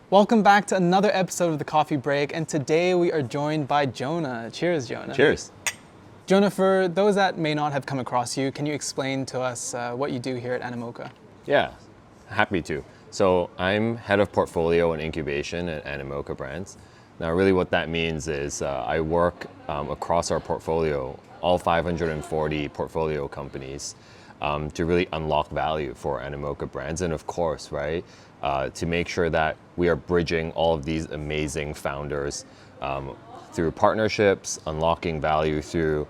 Welcome back to another episode of The Coffee Break, and today we are joined by Jonah. Cheers, Jonah. Cheers. Jonah, for those that may not have come across you, can you explain to us what you do here at Animoca? Yeah, happy to. So I'm head of portfolio and incubation at Animoca Brands. Now, really what that means is I work across our portfolio, all 540 portfolio companies, to really unlock value for Animoca Brands. And of course, right, to make sure that we are bridging all of these amazing founders through partnerships, unlocking value through,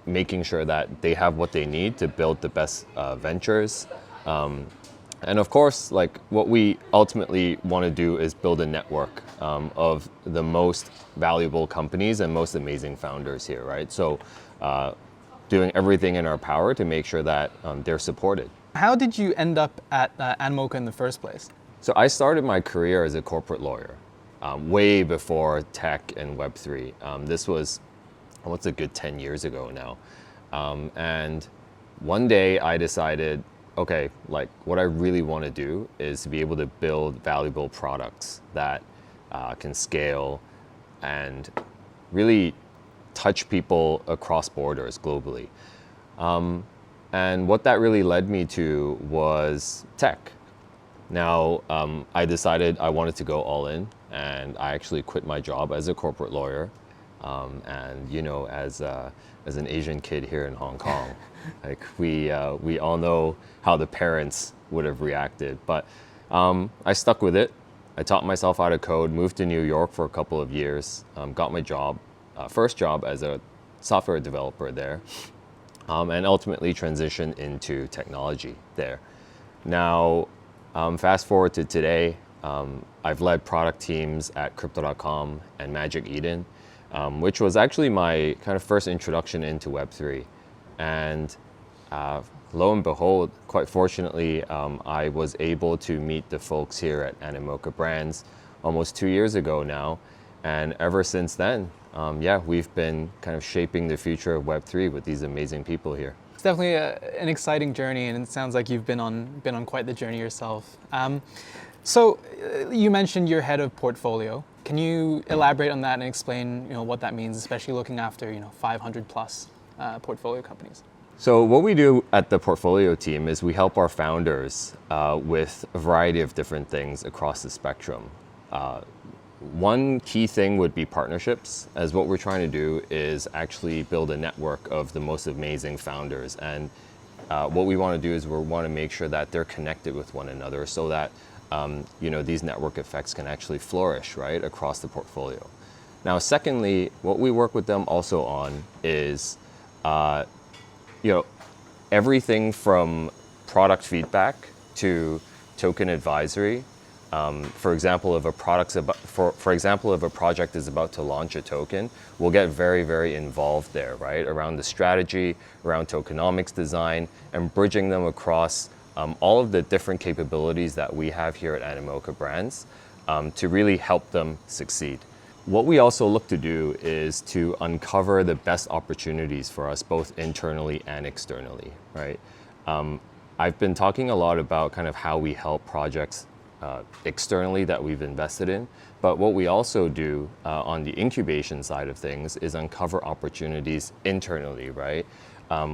making sure that they have what they need to build the best ventures. And of course, like what we ultimately want to do is build a network of the most valuable companies and most amazing founders here, right? So doing everything in our power to make sure that they're supported. How did you end up at Animoca in the first place? So I started my career as a corporate lawyer way before tech and Web3. This was, what's a good 10 years ago now. And one day I decided, okay, like what I really want to do is to be able to build valuable products that can scale and really touch people across borders globally. And what that really led me to was tech. Now, I decided I wanted to go all in, and I actually quit my job as a corporate lawyer. And you know, as an Asian kid here in Hong Kong, like we all know how the parents would have reacted. But I stuck with it. I taught myself how to code, moved to New York for a couple of years, got my job, first job as a software developer there, and ultimately transitioned into technology there. Now, fast forward to today, I've led product teams at Crypto.com and Magic Eden, which was actually my kind of first introduction into Web3. And lo and behold, quite fortunately, I was able to meet the folks here at Animoca Brands almost 2 years ago now. And ever since then, we've been kind of shaping the future of Web3 with these amazing people here. It's definitely an exciting journey, and it sounds like you've been on quite the journey yourself. So you mentioned you're head of portfolio. Can you elaborate on that and explain, what that means, especially looking after 500 plus portfolio companies? So what we do at the portfolio team is we help our founders with a variety of different things across the spectrum. One key thing would be partnerships, as what we're trying to do is actually build a network of the most amazing founders. And what we want to do is we want to make sure that they're connected with one another so that these network effects can actually flourish, right, across the portfolio. Now, secondly, what we work with them also on is everything from product feedback to token advisory. For example, if a project is about to launch a token, we'll get very, very involved there, right? Around the strategy, around tokenomics design, and bridging them across all of the different capabilities that we have here at Animoca Brands to really help them succeed. What we also look to do is to uncover the best opportunities for us, both internally and externally, right? I've been talking a lot about kind of how we help projects externally that we've invested in, but what we also do on the incubation side of things is uncover opportunities internally, right?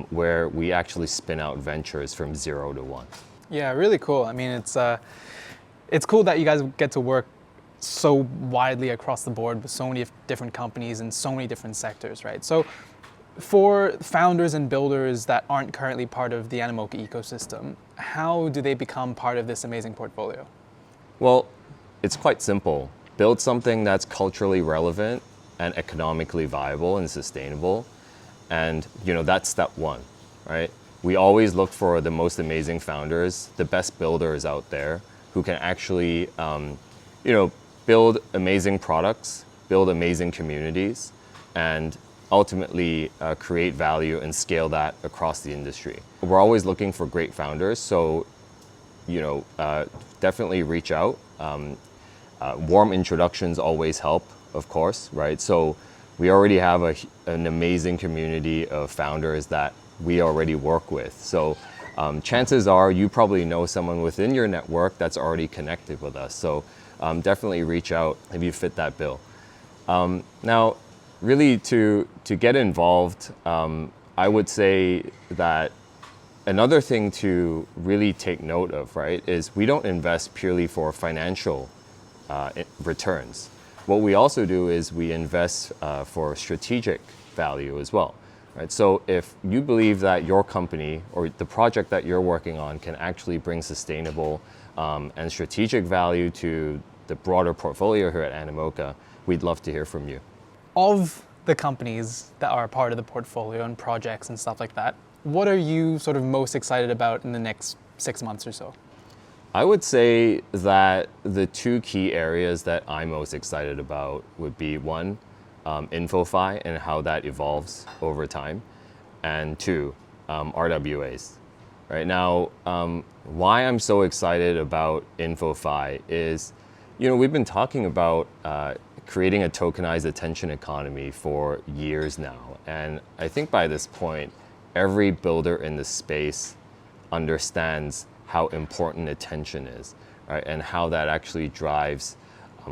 Where we actually spin out ventures from 0 to 1. Yeah, really cool. I mean, it's cool that you guys get to work so widely across the board with so many different companies in so many different sectors, right? So for founders and builders that aren't currently part of the Animoca ecosystem, how do they become part of this amazing portfolio? Well, it's quite simple. Build something that's culturally relevant and economically viable and sustainable. And that's step one, right? We always look for the most amazing founders, the best builders out there who can actually, build amazing products, build amazing communities, and ultimately create value and scale that across the industry. We're always looking for great founders, so definitely reach out. Warm introductions always help, of course, right? So we already have an amazing community of founders that we already work with. So chances are you probably know someone within your network that's already connected with us. So definitely reach out if you fit that bill. Now, really to get involved, I would say that another thing to really take note of, right, is we don't invest purely for financial returns. What we also do is we invest for strategic value as well. Right? So if you believe that your company or the project that you're working on can actually bring sustainable and strategic value to the broader portfolio here at Animoca, we'd love to hear from you. Of the companies that are part of the portfolio and projects and stuff like that, what are you sort of most excited about in the next 6 months or so? I would say that the two key areas that I'm most excited about would be one, InfoFi and how that evolves over time, and two, RWAs. Right now, why I'm so excited about InfoFi is, we've been talking about creating a tokenized attention economy for years now, and I think by this point, every builder in the space understands how important attention is, right? And how that actually drives,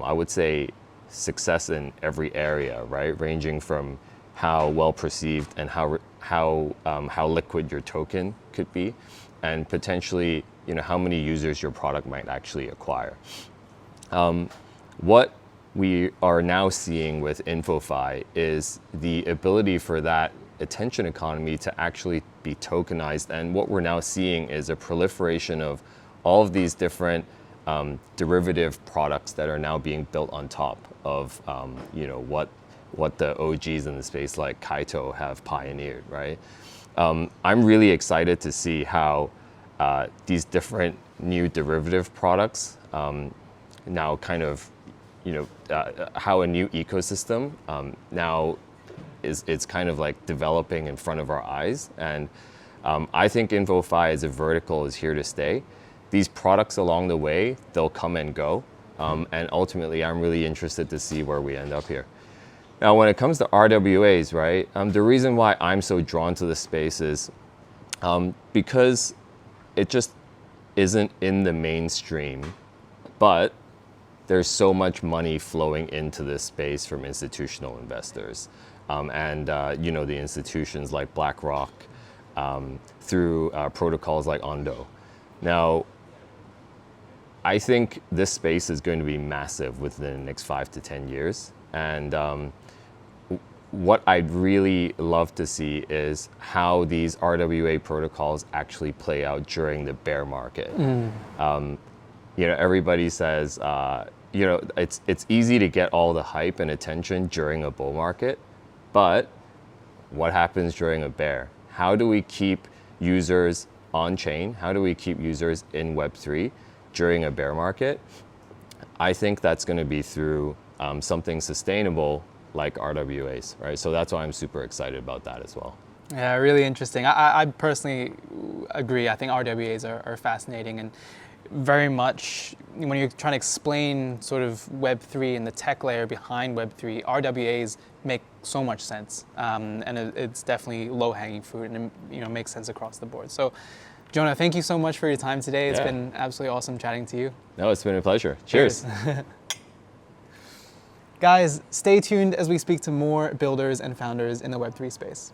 I would say, success in every area, right? Ranging from how well perceived and how liquid your token could be, and potentially, how many users your product might actually acquire. What we are now seeing with InfoFi is the ability for that attention economy to actually be tokenized, and what we're now seeing is a proliferation of all of these different derivative products that are now being built on top of what the OGs in the space like Kaito have pioneered, right? I'm really excited to see how these different new derivative products now kind of, how a new ecosystem now it's kind of like developing in front of our eyes. And I think InfoFi as a vertical is here to stay. These products along the way, they'll come and go. And ultimately, I'm really interested to see where we end up here. Now, when it comes to RWAs, right, the reason why I'm so drawn to the space is because it just isn't in the mainstream, but there's so much money flowing into this space from institutional investors. The institutions like BlackRock, through protocols like Ondo. Now, I think this space is going to be massive within the next 5 to 10 years. And what I'd really love to see is how these RWA protocols actually play out during the bear market. Everybody says, it's easy to get all the hype and attention during a bull market. But what happens during a bear? How do we keep users on chain? How do we keep users in Web3 during a bear market? I think that's going to be through something sustainable like RWAs, right? So that's why I'm super excited about that as well. Yeah, really interesting. I personally agree. I think RWAs are fascinating, and very much when you're trying to explain sort of Web3 and the tech layer behind Web3, RWAs make so much sense, and it's definitely low-hanging fruit, and it makes sense across the board. So, Jonah, thank you so much for your time today. It's been absolutely awesome chatting to you. No, it's been a pleasure. Cheers. Guys, stay tuned as we speak to more builders and founders in the Web3 space.